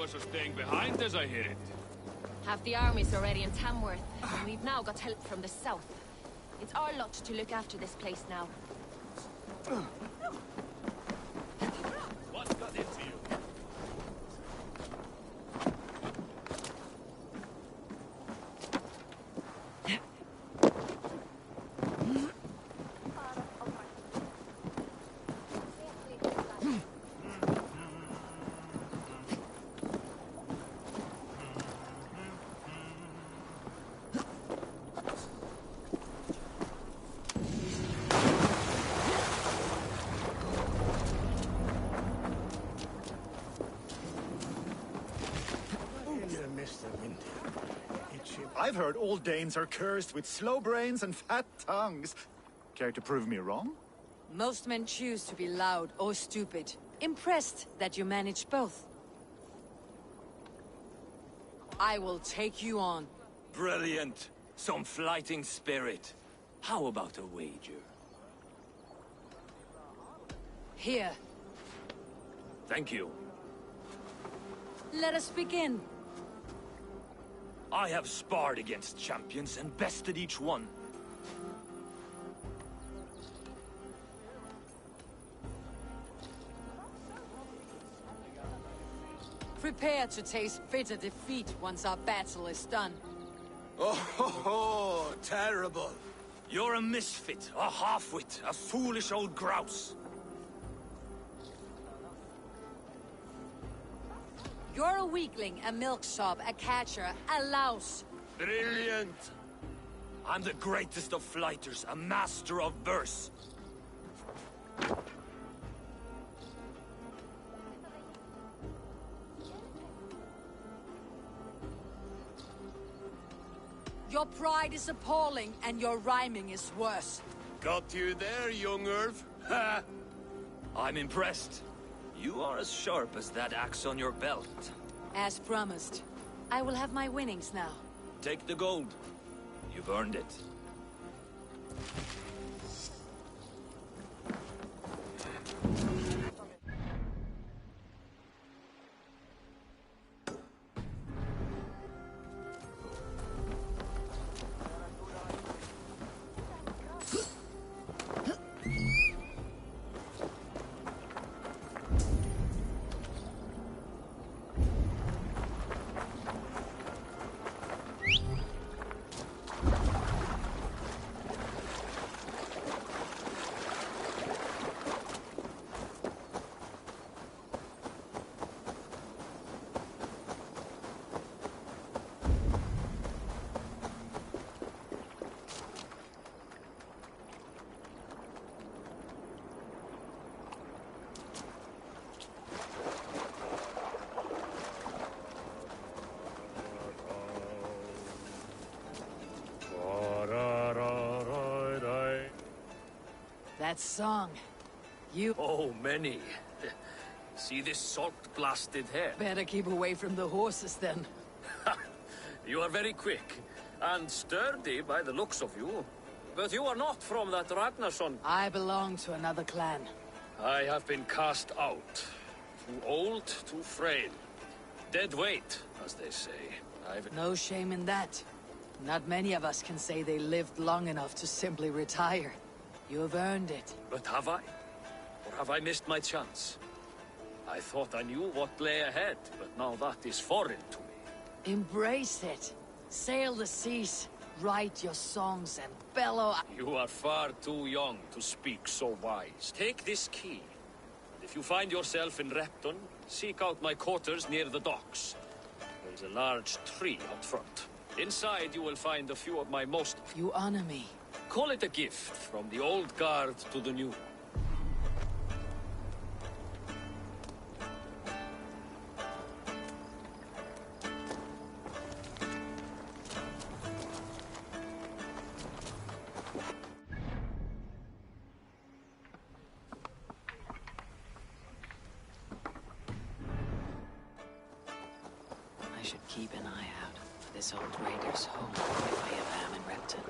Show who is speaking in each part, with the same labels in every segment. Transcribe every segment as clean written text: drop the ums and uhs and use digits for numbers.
Speaker 1: us are staying behind as I hear it.
Speaker 2: Half the army's already in Tamworth, and we've now got help from the south. It's our lot to look after this place now.
Speaker 1: What got into you?
Speaker 3: I've heard all Danes are cursed with slow brains and fat tongues. Care to prove me wrong?
Speaker 4: Most men choose to be loud or stupid. Impressed that you manage both. I will take you on.
Speaker 1: Brilliant. Some flighting spirit. How about a wager?
Speaker 4: Here.
Speaker 1: Thank you.
Speaker 4: Let us begin.
Speaker 1: I have sparred against champions and bested each one.
Speaker 4: Prepare to taste bitter defeat once our battle is done.
Speaker 1: Oh, terrible. You're a misfit, a half-wit, a foolish old grouse.
Speaker 4: You're a weakling, a milksop, a catcher, a louse.
Speaker 1: Brilliant. I'm the greatest of flighters, a master of verse.
Speaker 4: Your pride is appalling, and your rhyming is worse.
Speaker 1: Got you there, young Irv. Ha! I'm impressed. You are as sharp as that axe on your belt.
Speaker 4: As promised. I will have my winnings now.
Speaker 1: Take the gold. You've earned it.
Speaker 4: That song. You
Speaker 1: Oh, many. See this salt-blasted hair?
Speaker 4: better keep away from the horses then.
Speaker 1: You are very quick, and sturdy by the looks of you. But you are not from that Ragnarsson.
Speaker 4: I belong to another clan.
Speaker 1: I have been cast out. Too old, too frail. Dead weight, as they say.
Speaker 4: No shame in that. Not many of us can say they lived long enough to simply retire. You have earned it.
Speaker 1: But have I? Or have I missed my chance? I thought I knew what lay ahead, but now that is foreign to me.
Speaker 4: Embrace it. Sail the seas. Write your songs and bellow.
Speaker 1: You are far too young to speak so wise. Take this key, and if you find yourself in Repton, seek out my quarters near the docks. There's a large tree out front. Inside you will find a few of my most...
Speaker 4: You honor me.
Speaker 1: Call it a gift from the old guard to the new.
Speaker 4: I should keep an eye out for this old raider's home if I ever am in Repton.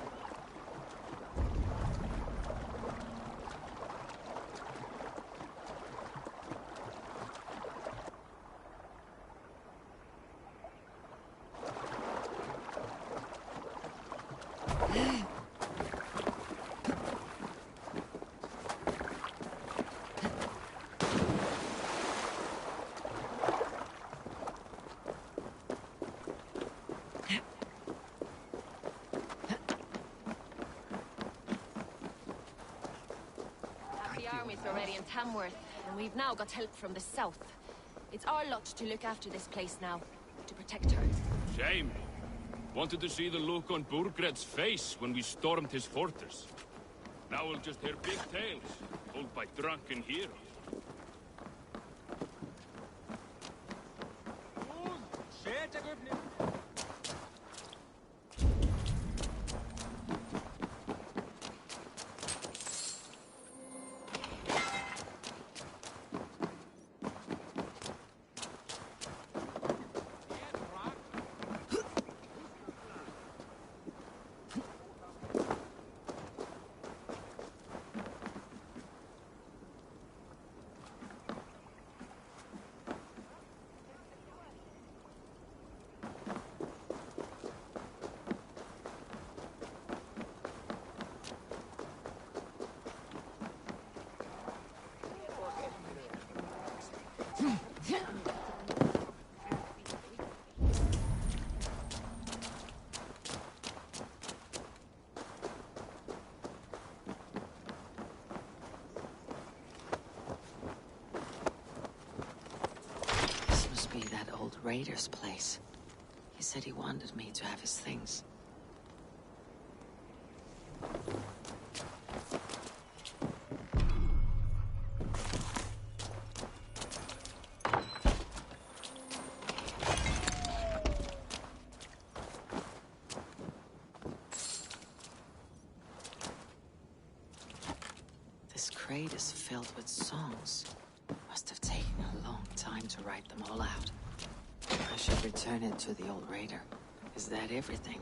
Speaker 2: armies already in Tamworth, and we've now got help from the south. It's our lot to look after this place now, to protect her.
Speaker 1: Shame. Wanted to see the look on Burgred's face when we stormed his fortress. Now we'll just hear big tales, told by drunken heroes.
Speaker 4: This must be that old raider's place. He said he wanted me to have his things. This crate is filled with songs. Must have taken a long time to write them all out. I should return it to the old raider. Is that everything?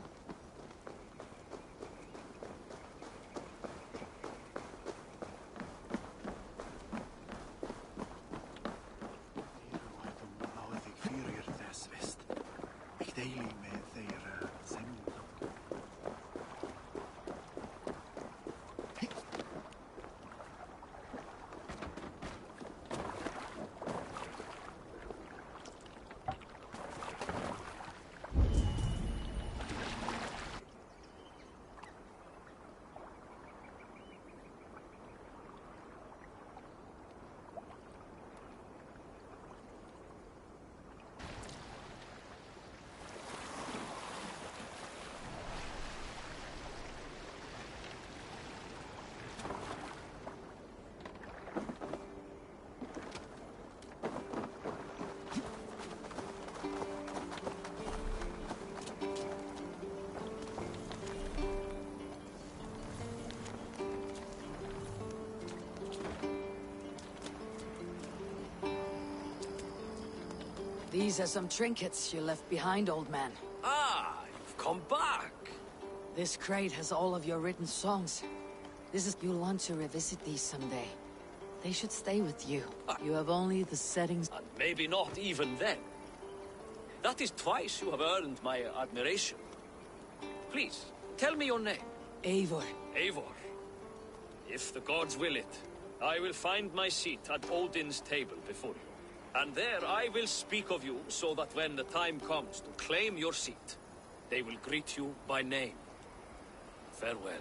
Speaker 4: These are some trinkets you left behind, old man.
Speaker 1: Ah, you've come back.
Speaker 4: This crate has all of your written songs. You'll want to revisit these someday. They should stay with you. You have only the settings.
Speaker 1: And maybe not even then. That is twice you have earned my admiration. Please, tell me your name.
Speaker 4: Eivor.
Speaker 1: Eivor. If the gods will it, I will find my seat at Odin's table before you. And there I will speak of you so that when the time comes to claim your seat, they will greet you by name. Farewell.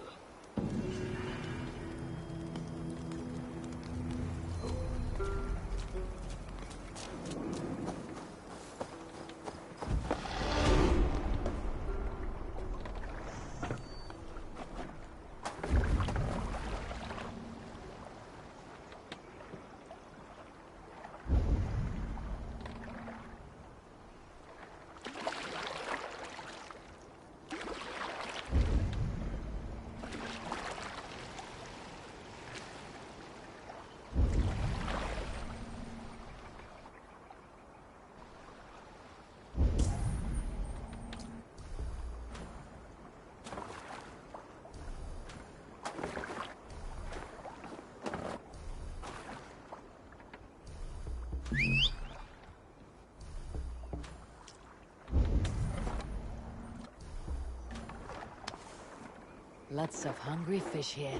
Speaker 4: Lots of hungry fish here.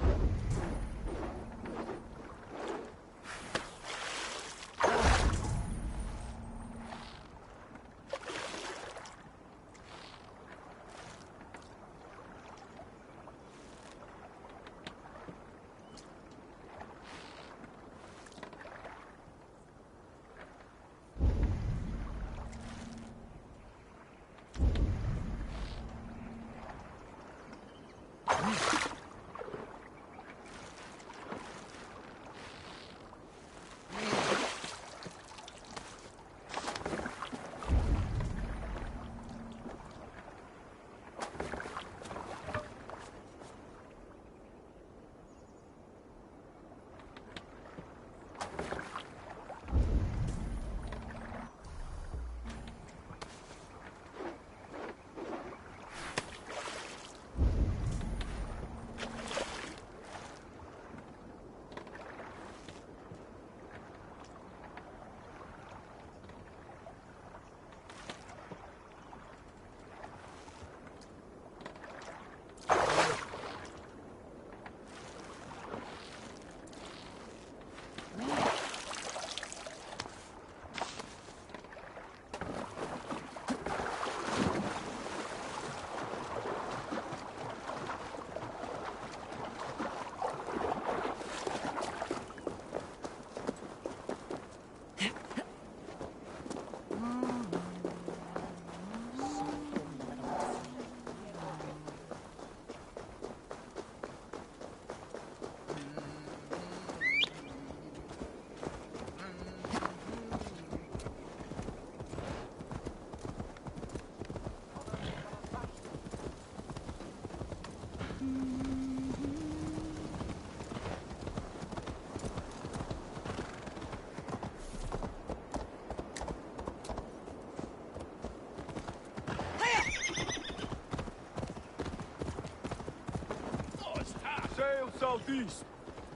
Speaker 5: southeast.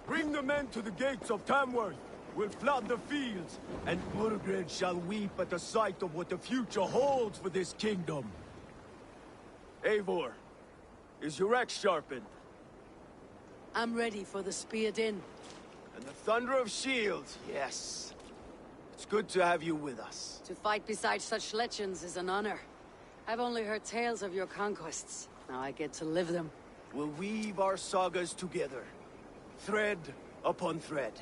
Speaker 5: Bring the men to the gates of Tamworth. We'll flood the fields, and Burgred shall weep at the sight of what the future holds for this kingdom. Eivor, is your axe sharpened?
Speaker 6: I'm ready for the spear din.
Speaker 5: And the thunder of shields, yes. It's good to have you with us.
Speaker 6: To fight beside such legends is an honor. I've only heard tales of your conquests. Now I get to live them.
Speaker 5: We'll weave our sagas together. Thread upon thread.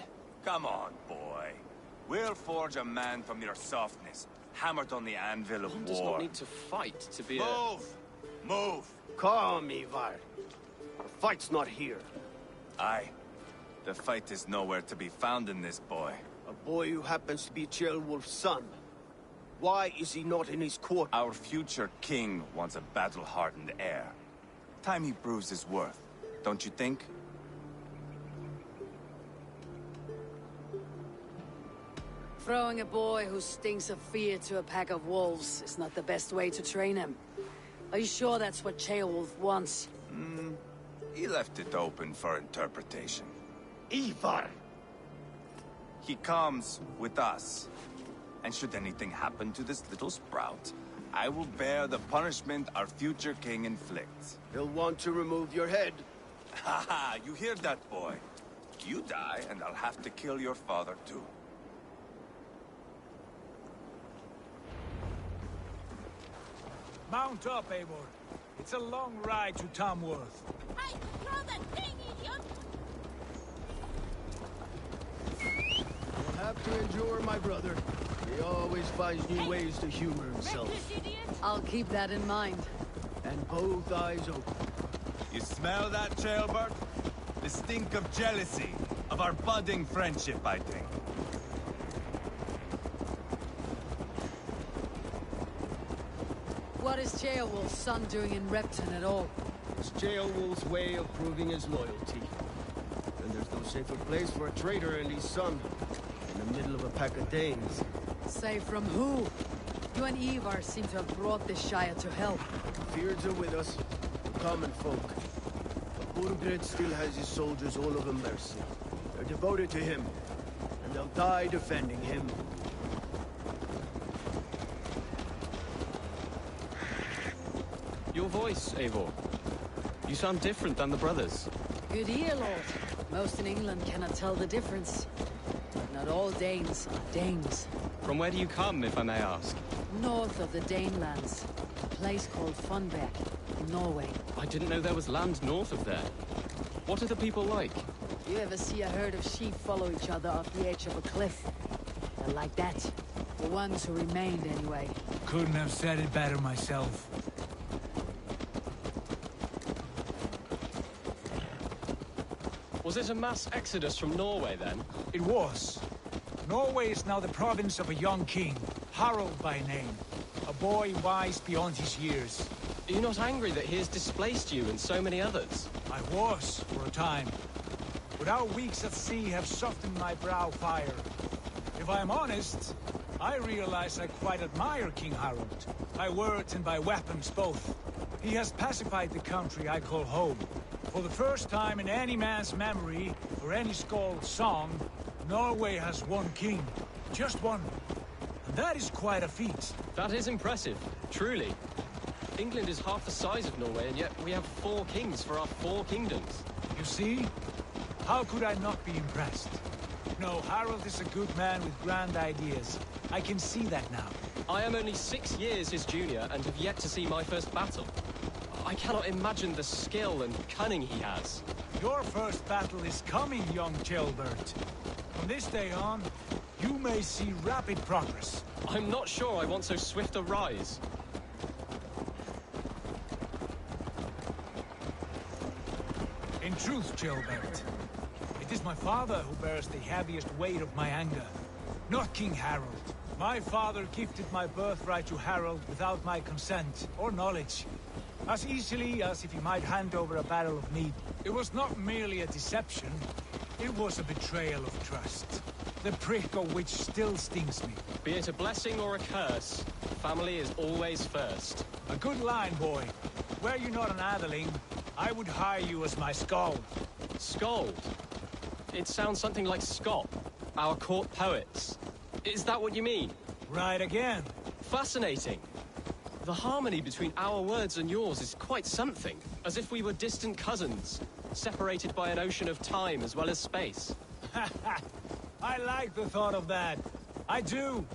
Speaker 7: Come on, boy. We'll forge a man from your softness, hammered on the anvil of
Speaker 8: One
Speaker 7: war.
Speaker 8: does not need to fight to be
Speaker 7: Move! Move!
Speaker 5: Calm, Ivar. The fight's not here.
Speaker 7: Aye. The fight is nowhere to be found in this boy.
Speaker 5: A boy who happens to be Ceolwulf's son. Why is he not in his court?
Speaker 7: Our future king wants a battle-hardened heir. Time he proves his worth, don't you think?
Speaker 6: Throwing a boy who stinks of fear to a pack of wolves is not the best way to train him. Are you sure that's what Ceolwulf wants?
Speaker 7: He left it open for interpretation.
Speaker 5: Ivar!
Speaker 7: He comes with us. And should anything happen to this little sprout, I will bear the punishment our future king inflicts.
Speaker 5: He'll want to remove your head.
Speaker 7: Haha, you hear that, boy? You die, and I'll have to kill your father, too.
Speaker 9: Mount up, Eivor. It's a long ride to Tamworth.
Speaker 2: Hey, throw that thing, idiot!
Speaker 5: You'll have to endure, my brother. He always finds new ways to humor himself.
Speaker 2: Reckless idiot!
Speaker 6: I'll keep that in mind.
Speaker 5: And both eyes open.
Speaker 7: You smell that, Trailbird? The stink of jealousy, of our budding friendship, I think.
Speaker 6: What is Ceolwulf's son doing in Repton at all?
Speaker 5: It's Ceolwulf's way of proving his loyalty. And there's no safer place for a traitor and his son. In the middle of a pack of Danes.
Speaker 6: Say from who? You and Ivar seem to have brought this Shire to hell.
Speaker 5: Fears are with us, common folk. But Burgred still has his soldiers all over mercy. They're devoted to him, and they'll die defending him.
Speaker 8: Your voice, Eivor. You sound different than the brothers.
Speaker 6: Good ear, Lord. Most in England cannot tell the difference. But not all Danes are Danes.
Speaker 8: From where do you come, if I may ask?
Speaker 6: North of the Danelands. A place called Funbeck, in Norway.
Speaker 8: I didn't know there was land north of there. What are the people like?
Speaker 6: You ever see a herd of sheep follow each other off the edge of a cliff? They're like that. The ones who remained, anyway.
Speaker 9: Couldn't have said it better myself.
Speaker 8: Was it a mass exodus from Norway, then?
Speaker 9: It was. Norway is now the province of a young king, Harald by name. A boy wise beyond his years.
Speaker 8: Are you not angry that he has displaced you and so many others?
Speaker 9: I was, for a time. But our weeks at sea have softened my brow fire. If I am honest, I realize I quite admire King Harald. By words and by weapons both. He has pacified the country I call home. For the first time in any man's memory, or any skald's song, Norway has one king. Just one. And that is quite a feat.
Speaker 8: That is impressive, truly. England is half the size of Norway, and yet we have 4 kings for our 4 kingdoms.
Speaker 9: You see? How could I not be impressed? No, Harald is a good man with grand ideas. I can see that now.
Speaker 8: I am only 6 years his junior and have yet to see my first battle. I cannot imagine the skill and cunning he has.
Speaker 9: Your first battle is coming, young Ceolbert. From this day on, you may see rapid progress.
Speaker 8: I'm not sure I want so swift a rise.
Speaker 9: In truth, Ceolbert, it is my father who bears the heaviest weight of my anger, not King Harald. My father gifted my birthright to Harald without my consent or knowledge. As easily as if he might hand over a barrel of mead. It was not merely a deception, it was a betrayal of trust. The prick of which still stings me.
Speaker 8: Be it a blessing or a curse, family is always first.
Speaker 9: A good line, boy. Were you not an atheling, I would hire you as my skald.
Speaker 8: Scold. It sounds something like Scott, our court poets. Is that what you mean?
Speaker 9: Right again.
Speaker 8: Fascinating. The harmony between our words and yours is quite something, as if we were distant cousins, separated by an ocean of time as well as space.
Speaker 9: I like the thought of that. I do.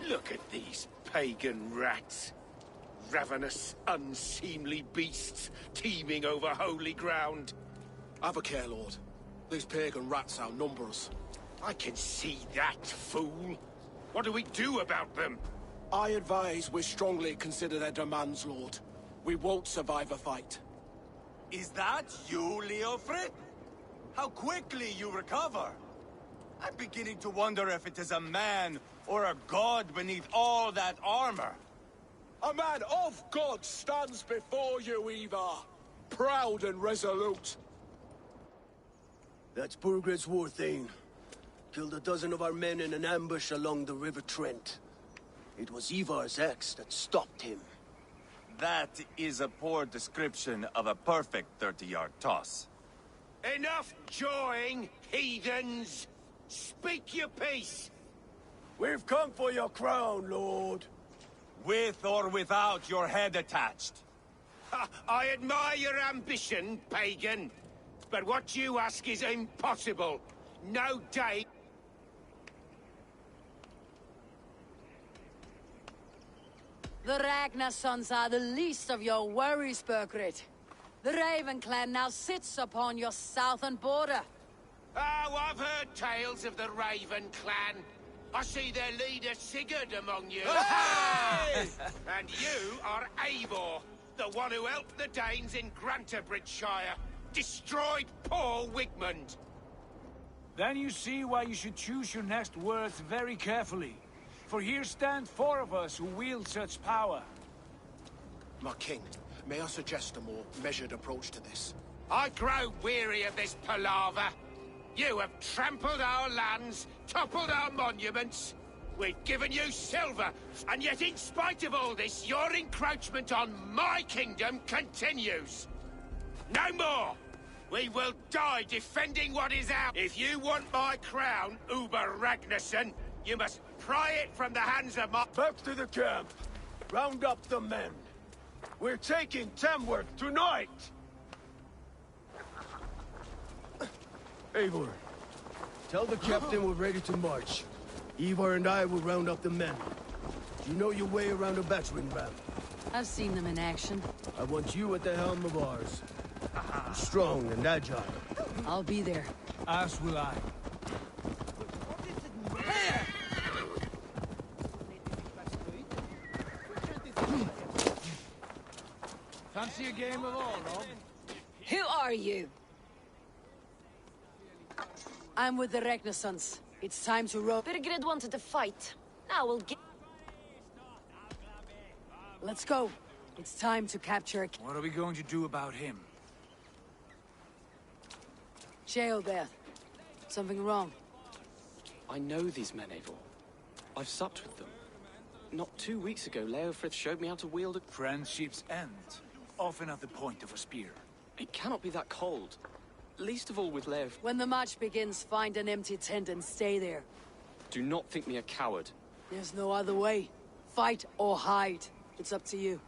Speaker 10: Look at these pagan rats. Ravenous, unseemly beasts teeming over holy ground.
Speaker 5: Have a care, Lord. These pagan rats outnumber us.
Speaker 10: I can see that, fool. What do we do about them?
Speaker 5: I advise we strongly consider their demands, Lord. We won't survive a fight.
Speaker 7: Is that you, Leofrid? How quickly you recover! I'm beginning to wonder if it is a man or a god beneath all that armor.
Speaker 5: A man of God stands before you, Ivar. Proud and resolute. That's Burgred's war thane. Killed a dozen of our men in an ambush along the River Trent. It was Ivar's axe that stopped him.
Speaker 7: That is a poor description of a perfect 30-yard toss.
Speaker 10: Enough jawing, heathens! Speak your piece!
Speaker 5: We've come for your crown, Lord.
Speaker 7: With or without your head attached.
Speaker 10: Ha, I admire your ambition, pagan. But what you ask is impossible. No day...
Speaker 6: The Ragnar sons are the least of your worries, Burgred. The Raven clan now sits upon your southern border.
Speaker 10: Oh, I've heard tales of the Raven clan. I see their leader Sigurd among you.
Speaker 5: Hey!
Speaker 10: And you are Eivor, the one who helped the Danes in Grantabridgeshire. Destroyed poor Wigmund.
Speaker 9: Then you see why you should choose your next words very carefully. For here stand four of us who wield such power.
Speaker 5: My king, may I suggest a more measured approach to this?
Speaker 10: I grow weary of this palaver. You have trampled our lands, toppled our monuments. We've given you silver, and yet in spite of all this, your encroachment on my kingdom continues. No more! We will die defending what is ours. If you want my crown, Uber Ragnarsson, you must pry it from the hands of my...
Speaker 5: Back to the camp. Round up the men. We're taking Tamworth tonight! Eivor, tell the captain we're ready to march. Ivar and I will round up the men. Do you know your way around a battering ram?
Speaker 6: I've seen them in action.
Speaker 5: I want you at the helm of ours. Strong and agile.
Speaker 6: I'll be there.
Speaker 9: As will I. Fancy a game of all, no?
Speaker 6: Who are you? I'm with the Ragnarsons. It's time to row.
Speaker 2: Birgrid wanted to fight. Now we'll get...
Speaker 6: Let's go. It's time to capture a
Speaker 9: What are we going to do about him?
Speaker 6: jail there. Something wrong.
Speaker 8: I know these men, Eivor. I've supped with them. Not 2 weeks ago, Leofrith showed me how to wield a...
Speaker 9: Friendships end, often at the point of a spear.
Speaker 8: It cannot be that cold. Least of all with Lev.
Speaker 6: When the march begins, find an empty tent and stay there.
Speaker 8: Do not think me a coward.
Speaker 6: There's no other way. Fight or hide. It's up to you.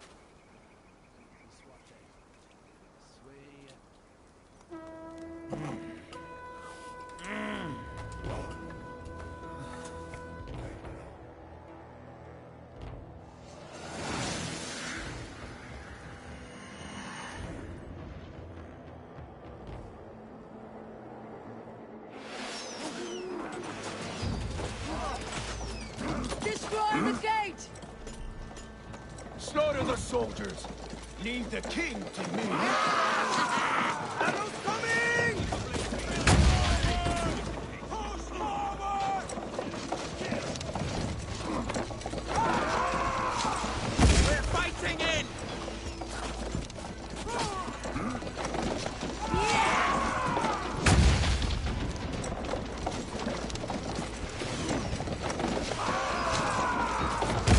Speaker 6: Destroy the gate!
Speaker 5: Slaughter the soldiers! Leave the king to me! Arrows coming! Push forward!
Speaker 10: We're fighting in!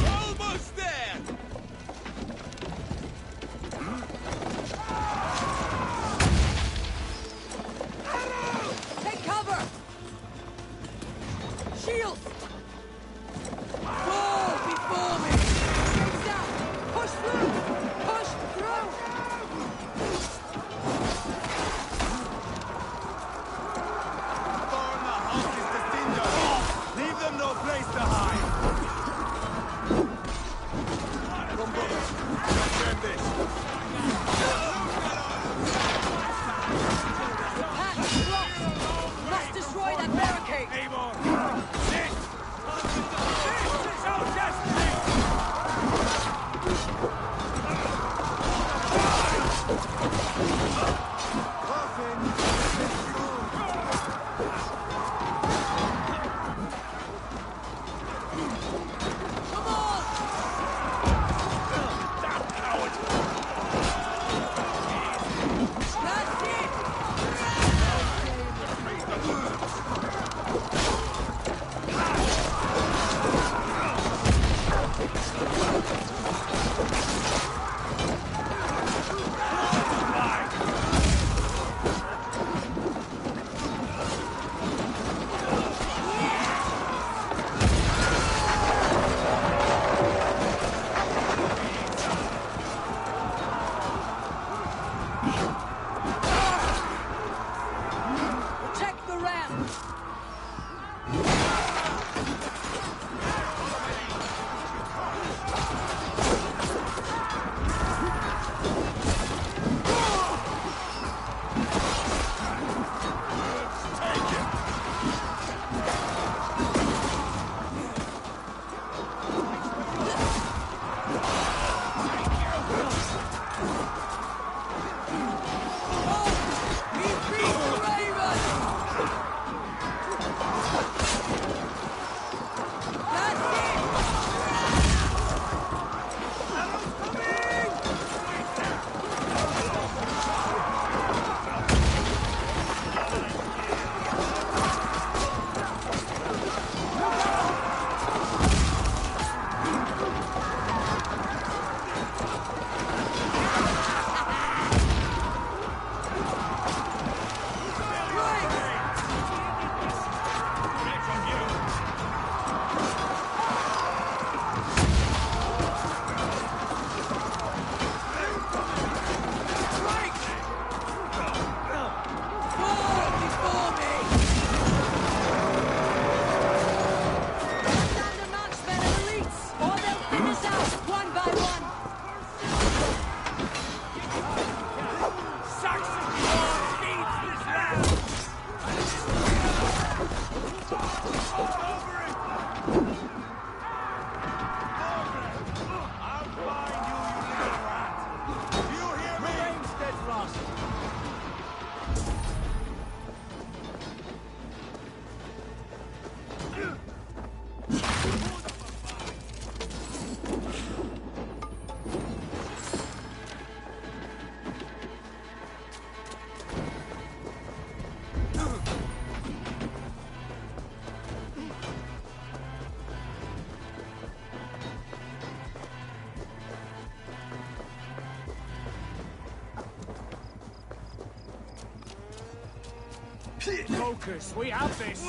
Speaker 10: Almost there!
Speaker 9: Focus. We have this.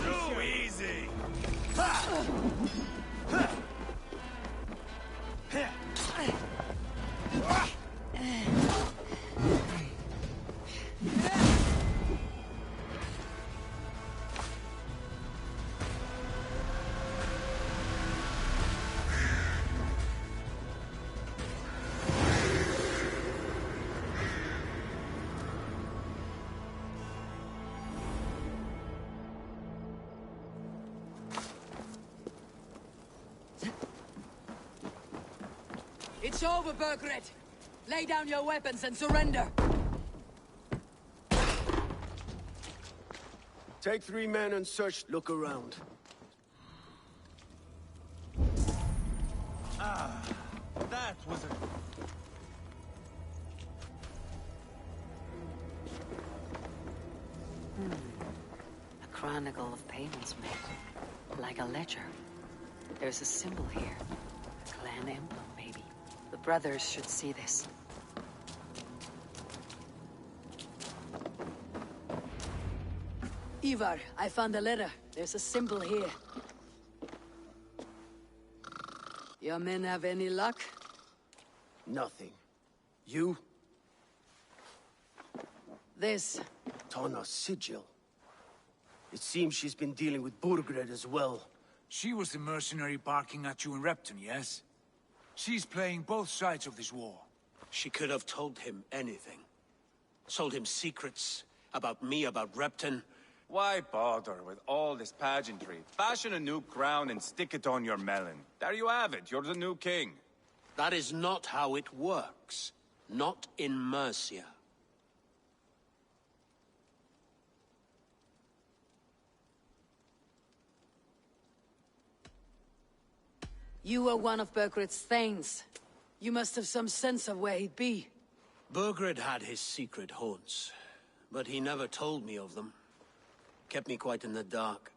Speaker 7: Too easy.
Speaker 6: It's over, Burgred. Lay down your weapons and surrender.
Speaker 5: Take 3 men and search. Look around.
Speaker 7: That was a...
Speaker 4: A chronicle of payments made. Like a ledger. There's a symbol here. A clan emblem, maybe. The brothers should see this.
Speaker 6: Ivar, I found a letter. There's a symbol here. Your men have any luck?
Speaker 5: Nothing. You?
Speaker 6: This.
Speaker 5: Tana's sigil. It seems she's been dealing with Burgred as well.
Speaker 9: She was the mercenary barking at you in Repton, yes? She's playing both sides of this war.
Speaker 11: She could have told him anything. Sold him secrets about me, about Repton.
Speaker 7: Why bother with all this pageantry? Fashion a new crown and stick it on your melon. There you have it, you're the new king.
Speaker 11: That is not how it works. Not in Mercia.
Speaker 6: You were one of Burgred's thanes. You must have some sense of where he'd be.
Speaker 11: Burgred had his secret haunts, but he never told me of them. Kept me quite in the dark.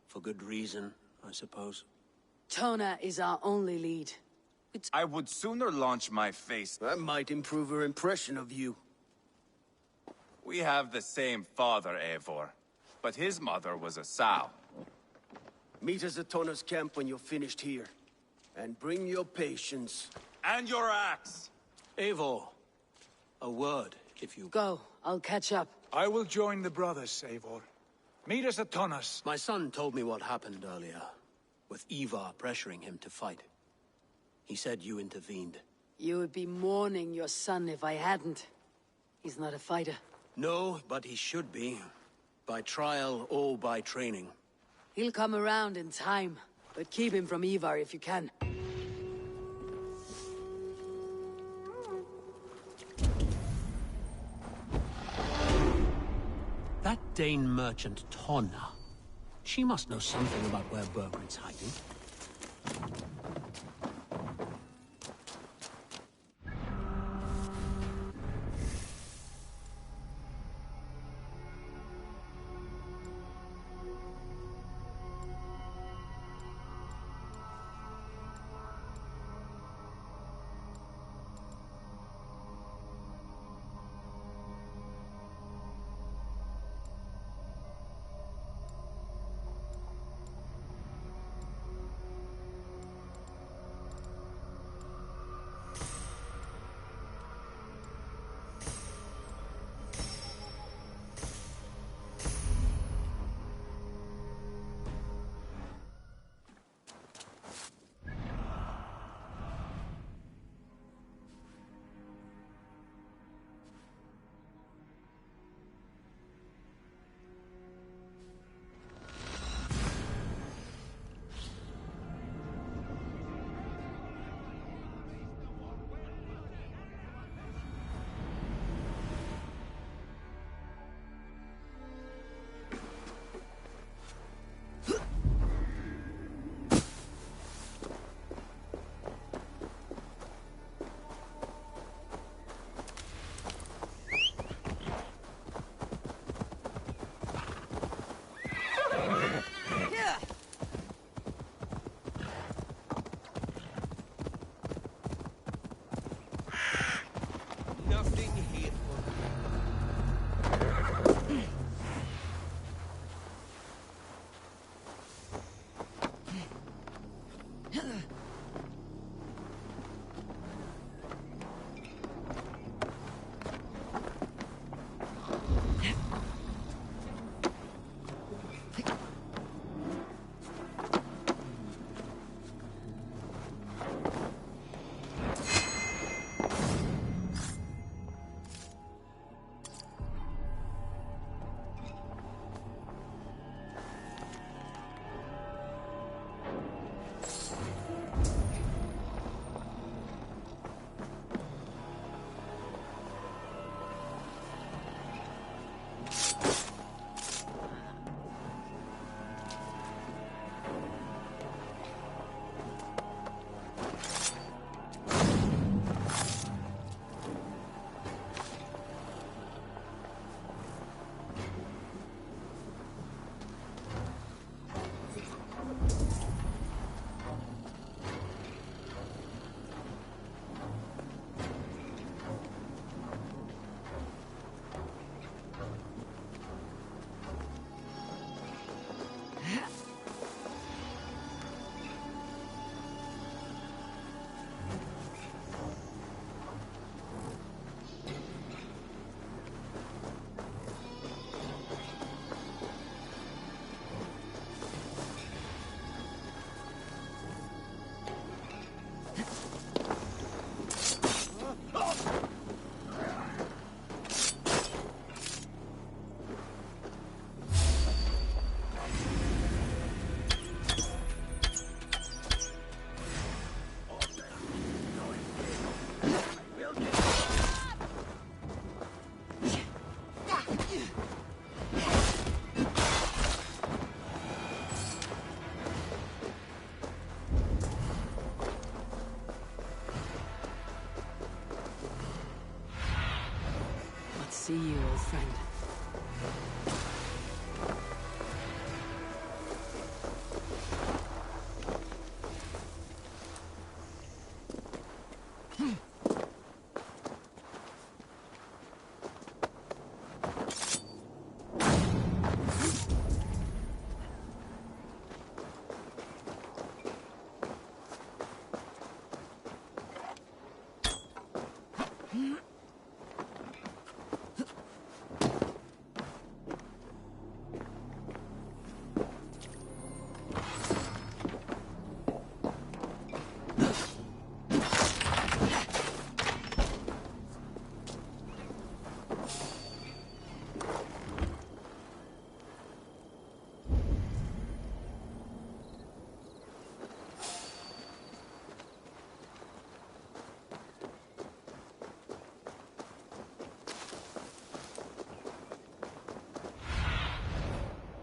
Speaker 11: For good reason, I suppose.
Speaker 6: Tona is our only lead.
Speaker 7: I would sooner launch my face.
Speaker 5: That might improve her impression of you.
Speaker 7: We have the same father, Eivor, but his mother was a sow.
Speaker 5: Meet us at Tona's camp when you're finished here. And bring your patience.
Speaker 7: And your axe!
Speaker 11: Eivor, a word, if you...
Speaker 6: Go, I'll catch up.
Speaker 9: I will join the brothers, Eivor. Meet us at Tonas.
Speaker 11: My son told me what happened earlier, with Ivar pressuring him to fight. He said you intervened.
Speaker 6: You would be mourning your son if I hadn't. He's not a fighter.
Speaker 11: No, but he should be. By trial or by training.
Speaker 6: He'll come around in time, but keep him from Ivar if you can.
Speaker 11: That Dane merchant, Tonna. She must know something about where Burgred's hiding.
Speaker 6: see you, old friend.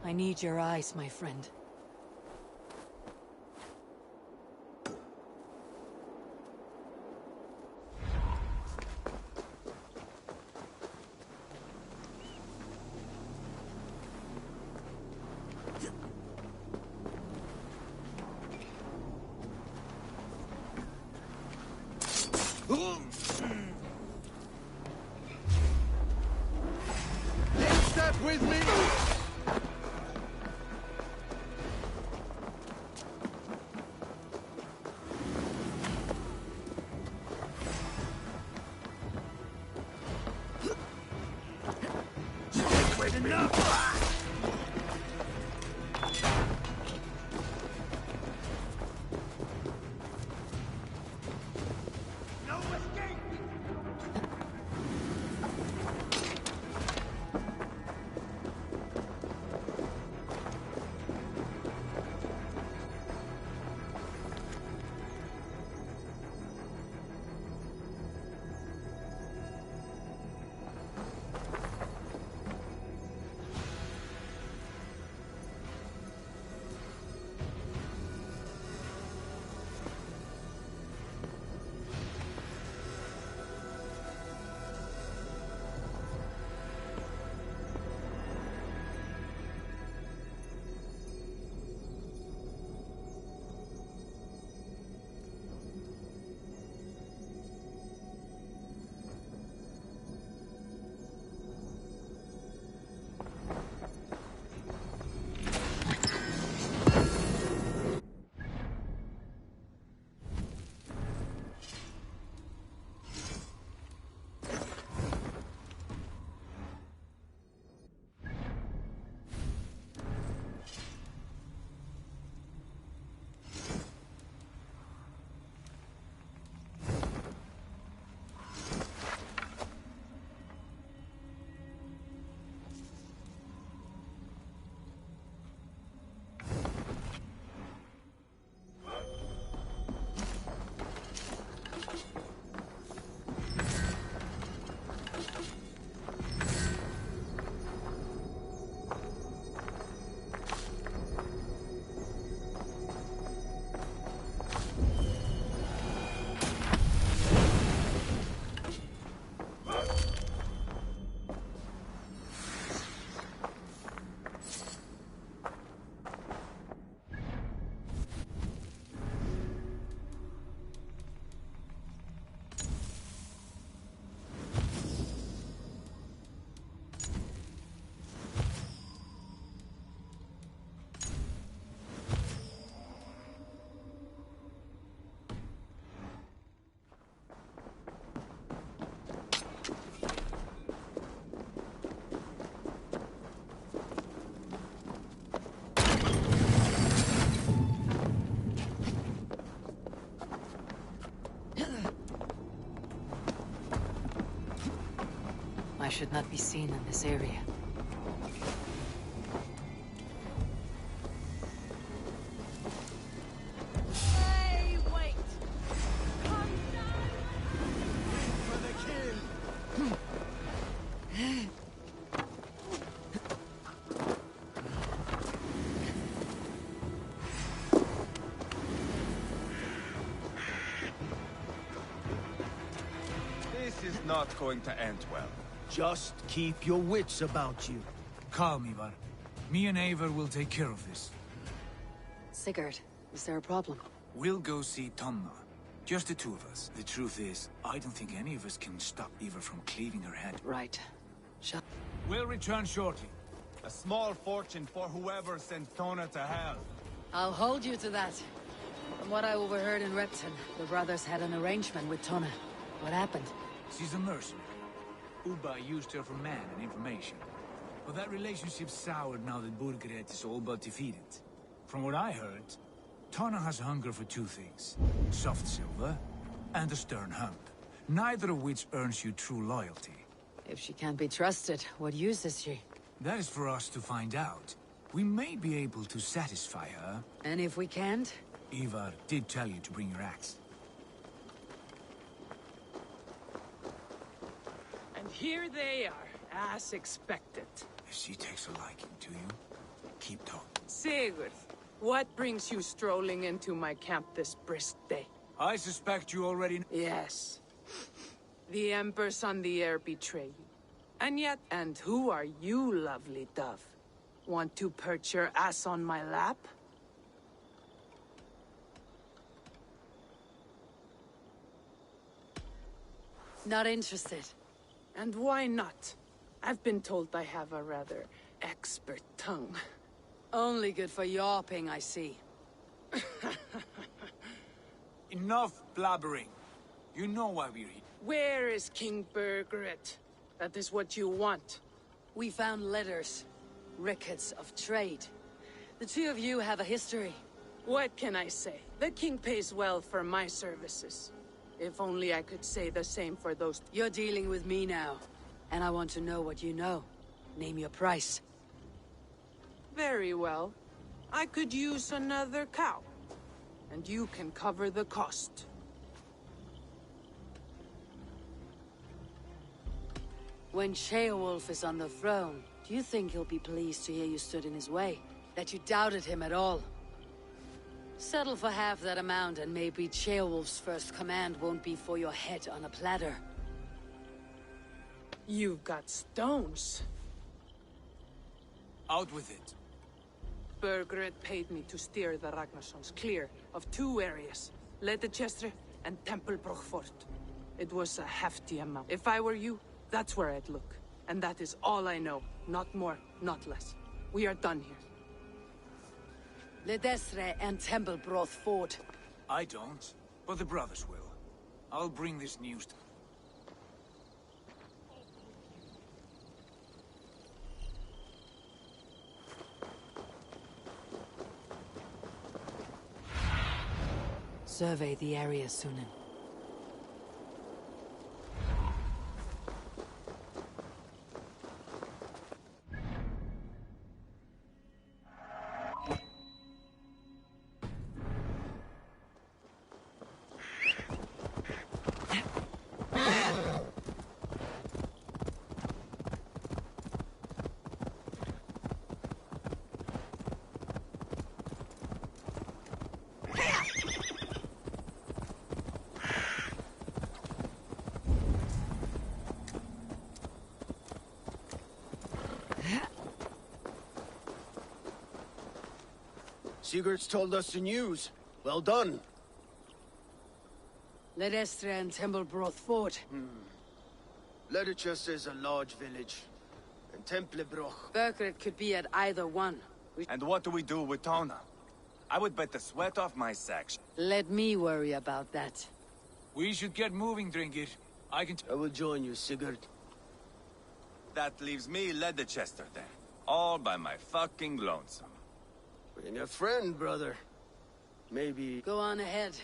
Speaker 6: I need your eyes, my friend.
Speaker 5: Step with me!
Speaker 4: I should not be seen in this area.
Speaker 6: Hey, wait!
Speaker 5: For the kill!
Speaker 7: This is not going to end well.
Speaker 5: Just keep your wits about you.
Speaker 9: Calm, Ivar. Me and Eivor will take care of this.
Speaker 6: Sigurd, is there a problem?
Speaker 9: We'll go see Tonna. Just the two of us. The truth is, I don't think any of us can stop Eivor from cleaving her head.
Speaker 6: Right.
Speaker 9: We'll return shortly.
Speaker 7: A small fortune for whoever sent Tona to hell.
Speaker 6: I'll hold you to that. From what I overheard in Repton, the brothers had an arrangement with Tonna. What happened?
Speaker 9: She's a mercenary. Ubba used her for man and information. But that relationship soured now that Burgred is all but defeated. From what I heard, Tonna has hunger for two things. Soft silver and a stern hump. Neither of which earns you true loyalty.
Speaker 6: If she can't be trusted, what use is she?
Speaker 9: That is for us to find out. We may be able to satisfy her.
Speaker 6: And if we can't?
Speaker 9: Ivar did tell you to bring your axe.
Speaker 12: And here they are, as expected.
Speaker 9: If she takes a liking to you, keep talking.
Speaker 12: Sigurd, what brings you strolling into my camp this brisk day?
Speaker 9: I suspect you already know.
Speaker 12: Yes. The Emperor's on the air betray you. And yet, and who are you, lovely dove? Want to perch your ass on my lap?
Speaker 6: Not interested.
Speaker 12: And why not? I've been told I have a rather expert tongue.
Speaker 6: Only good for yawping, I see.
Speaker 9: Enough blabbering. You know why we're here.
Speaker 12: Where is King Burgred? That is what you want.
Speaker 6: We found letters. Records of trade. The two of you have a history.
Speaker 12: What can I say? The king pays well for my services. If only I could say the same for those...
Speaker 6: You're dealing with me now. And I want to know what you know. Name your price.
Speaker 12: Very well. I could use another cow. And you can cover the cost.
Speaker 6: When Ceolwulf is on the throne, do you think he'll be pleased to hear you stood in his way? That you doubted him at all? Settle for half that amount and maybe Ceolwulf's first command won't be for your head on a platter.
Speaker 12: You've got stones.
Speaker 9: Out with it.
Speaker 12: Burgred paid me to steer the Ragnarssons clear of two areas, Leitechestre and Temple Brochfort. It was a hefty amount. If I were you, that's where I'd look. And that is all I know. Not more, not less. We are done here.
Speaker 6: Leitechestre and Temple Brochfort.
Speaker 9: I don't, but the brothers will. I'll bring this news to...
Speaker 6: Survey the area, Sunan.
Speaker 5: Sigurd's told us the news. Well done.
Speaker 6: Leitechestre and Temple Brochfort.
Speaker 5: Leitechestre is a large village. And Temple Broch.
Speaker 6: Burgred could be at either one.
Speaker 7: And what do we do with Tona? I would bet the sweat off my section.
Speaker 6: Let me worry about that.
Speaker 9: We should get moving, Drinkit. I
Speaker 5: will join you, Sigurd.
Speaker 7: That leaves me Leitechestre then. All by my fucking lonesome.
Speaker 5: Bring a friend, brother. Maybe...
Speaker 6: Go on ahead.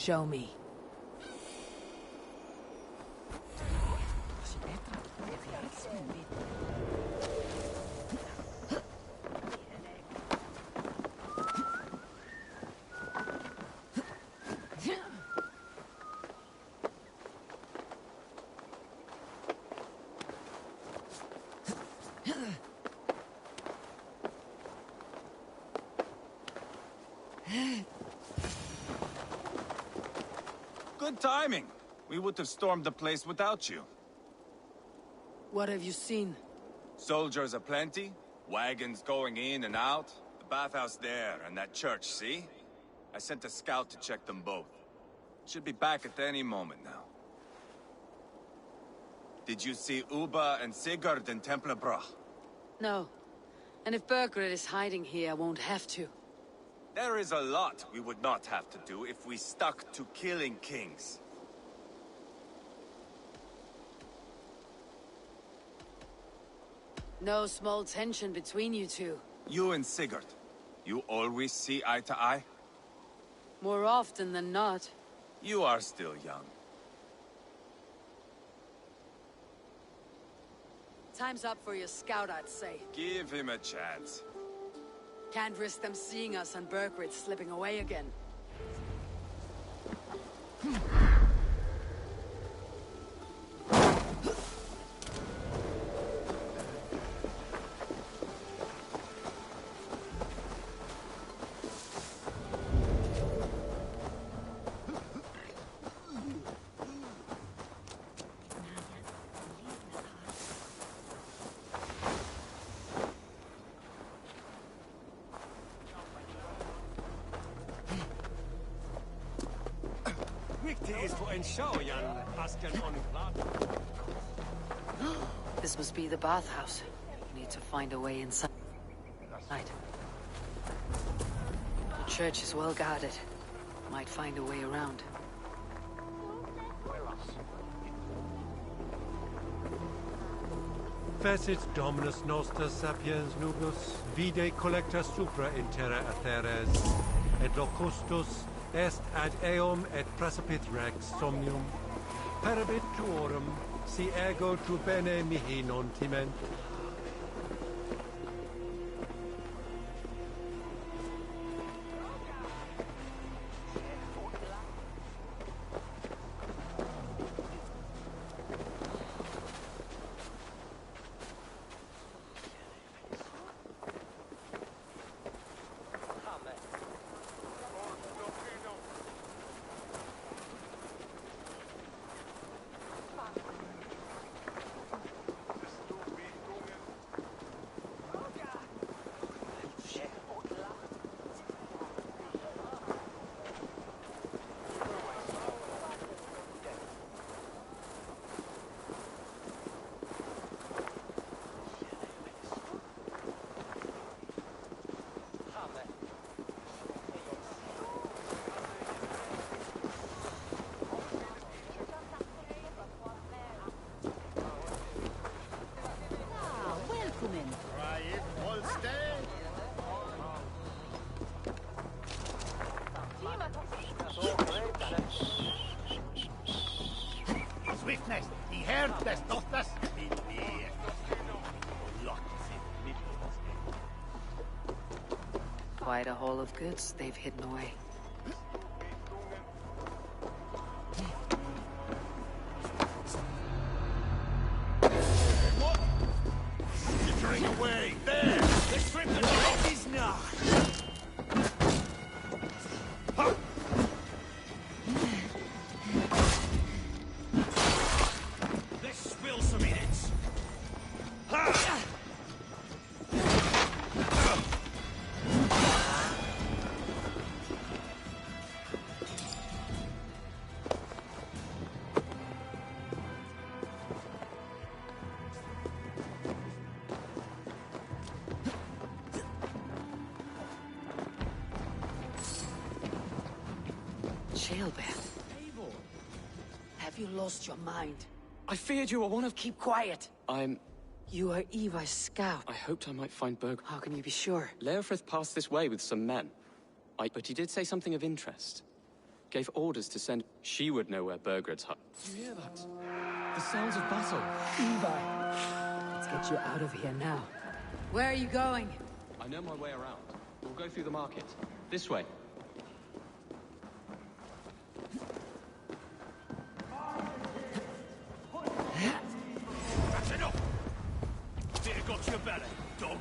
Speaker 6: Show me.
Speaker 7: Good timing. We would have stormed the place without you.
Speaker 6: What have you seen?
Speaker 7: Soldiers aplenty, wagons going in and out. The bathhouse there, and that church, see? I sent a scout to check them both. Should be back at any moment now. Did you see Uba and Sigurd in Templebroch?
Speaker 6: No. And if Bergred is hiding here, I won't have to.
Speaker 7: There is a lot we would not have to do if we stuck to killing kings.
Speaker 6: No small tension between you two.
Speaker 7: You and Sigurd, you always see eye to eye?
Speaker 6: More often than not.
Speaker 7: You are still young.
Speaker 6: Time's up for your scout, I'd say.
Speaker 7: Give him a chance.
Speaker 6: Can't risk them seeing us and Bergred slipping away again. This must be the bathhouse. We need to find a way inside. The church is well guarded. Might find a way around.
Speaker 13: Fecit Dominus Noster Sapiens Nubus, vide collecta supra in terra atheres, et locustus est ad eum et praesipit rex somnium, perabit tuorum, si ego tu bene mihi non timent.
Speaker 10: Swiftness, he heard das Tochters.
Speaker 4: Quite a haul of goods they've hidden away.
Speaker 10: What? Skittering away! There! They strip the dog! He's not! Let's spill some minutes.
Speaker 6: Jailbird. Have you lost your mind?
Speaker 8: I feared you were one of...
Speaker 6: Keep quiet!
Speaker 8: I'm...
Speaker 6: You are Eva's scout.
Speaker 8: I hoped I might find Berg...
Speaker 6: How can you be sure?
Speaker 8: Leofrith passed this way with some men. But he did say something of interest. gave orders to send... She would know where Burgred's hut...
Speaker 6: You hear that? The sounds of battle. Eva! Let's get you out of here now. Where are you going?
Speaker 8: I know my way around. We'll go through the market. This way.
Speaker 7: That's enough! Beer got your belly, dog.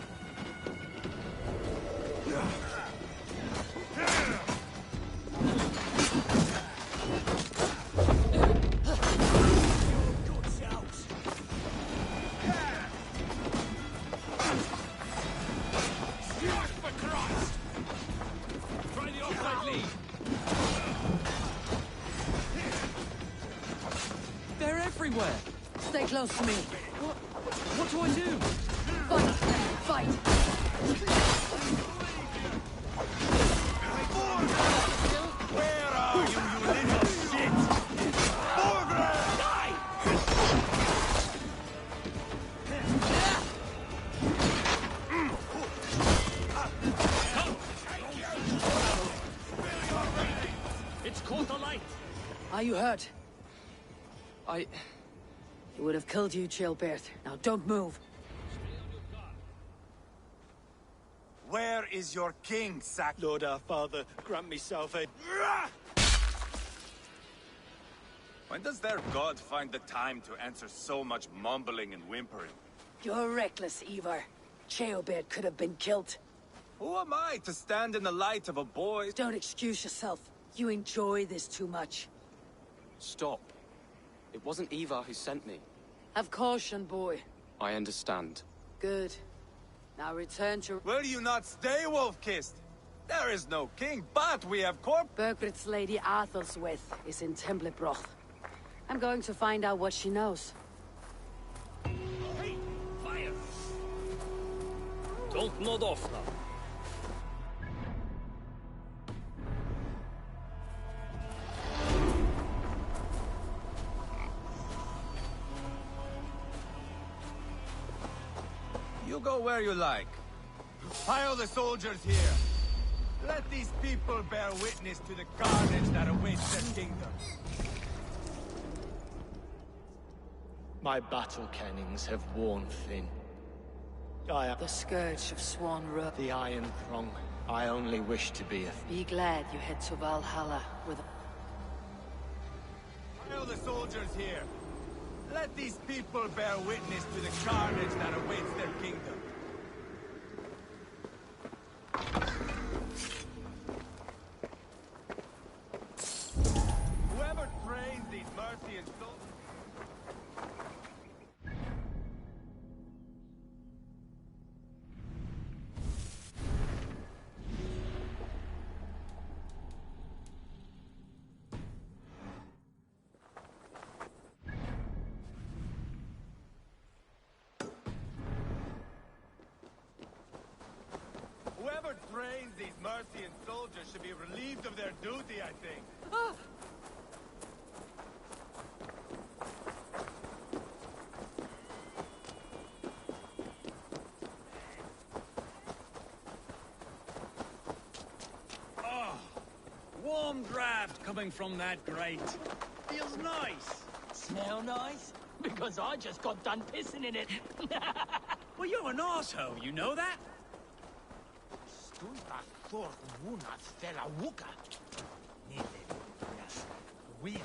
Speaker 8: They're everywhere!
Speaker 6: Stay close to me.
Speaker 8: What do I do?
Speaker 6: Fight!
Speaker 7: Where are you, you little shit? Borgred! Die!
Speaker 1: It's caught alight!
Speaker 6: Are you hurt? It would have killed you, Chilbert. Now don't move.
Speaker 7: Where is your king, Sack?
Speaker 5: Lord our father, grant me salvation.
Speaker 7: When does their god find the time to answer so much mumbling and whimpering?
Speaker 6: You're reckless, Ivar. Chilbert could have been killed.
Speaker 7: Who am I to stand in the light of a boy?
Speaker 6: Don't excuse yourself. You enjoy this too much.
Speaker 8: Stop. It wasn't Eva who sent me.
Speaker 6: Have caution, boy.
Speaker 8: I understand.
Speaker 6: Good. Now return to...
Speaker 7: Will you not stay, Wolf-Kissed? There is no king, but we have
Speaker 6: Burgred's lady Arthur's is in Templebroch. I'm going to find out what she knows.
Speaker 1: Hey! Fire! Don't nod off now.
Speaker 7: You go where you like. Pile the soldiers here. Let these people bear witness to the carnage that awaits their kingdom.
Speaker 5: My battle kennings have worn thin. I am
Speaker 6: The scourge of Swan Road.
Speaker 5: the Iron Throng. I only wish to be a...
Speaker 6: Be glad you head to Valhalla with...
Speaker 7: Pile the soldiers here. Let these people bear witness to the carnage that awaits their kingdom. Whoever trains these Mercian soldiers... Whoever trains these Mercian soldiers should be relieved of their duty, I think.
Speaker 9: Warm draft coming from that grate. Feels nice.
Speaker 14: Smell nice? Because I just got done pissing in it.
Speaker 9: Well, you're an arsehole, you know that?
Speaker 10: Stulta thor wuna stella wuka. Win.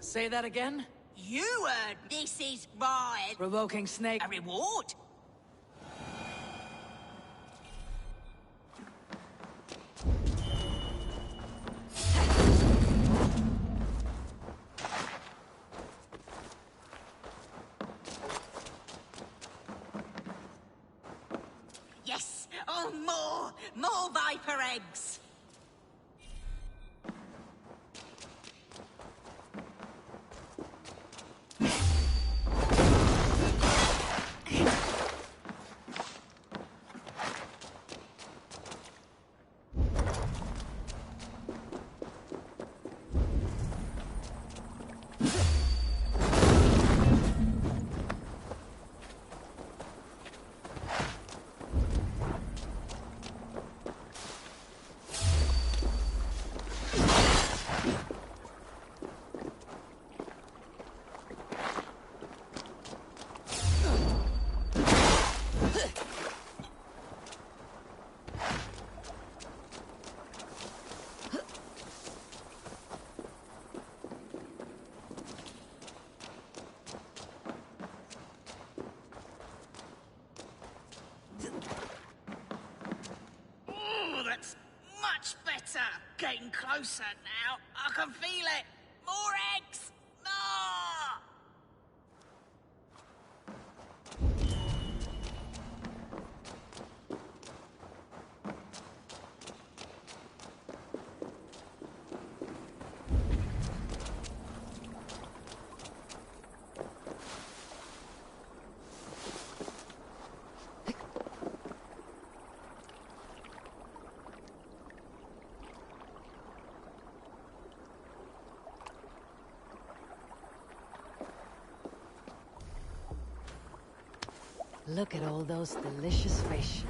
Speaker 6: Say that again?
Speaker 14: You heard this is my...
Speaker 6: Provoking snake.
Speaker 14: A reward?
Speaker 15: More viper eggs! Getting closer now. I can feel it. More eggs! No!
Speaker 4: Look at all those delicious fish.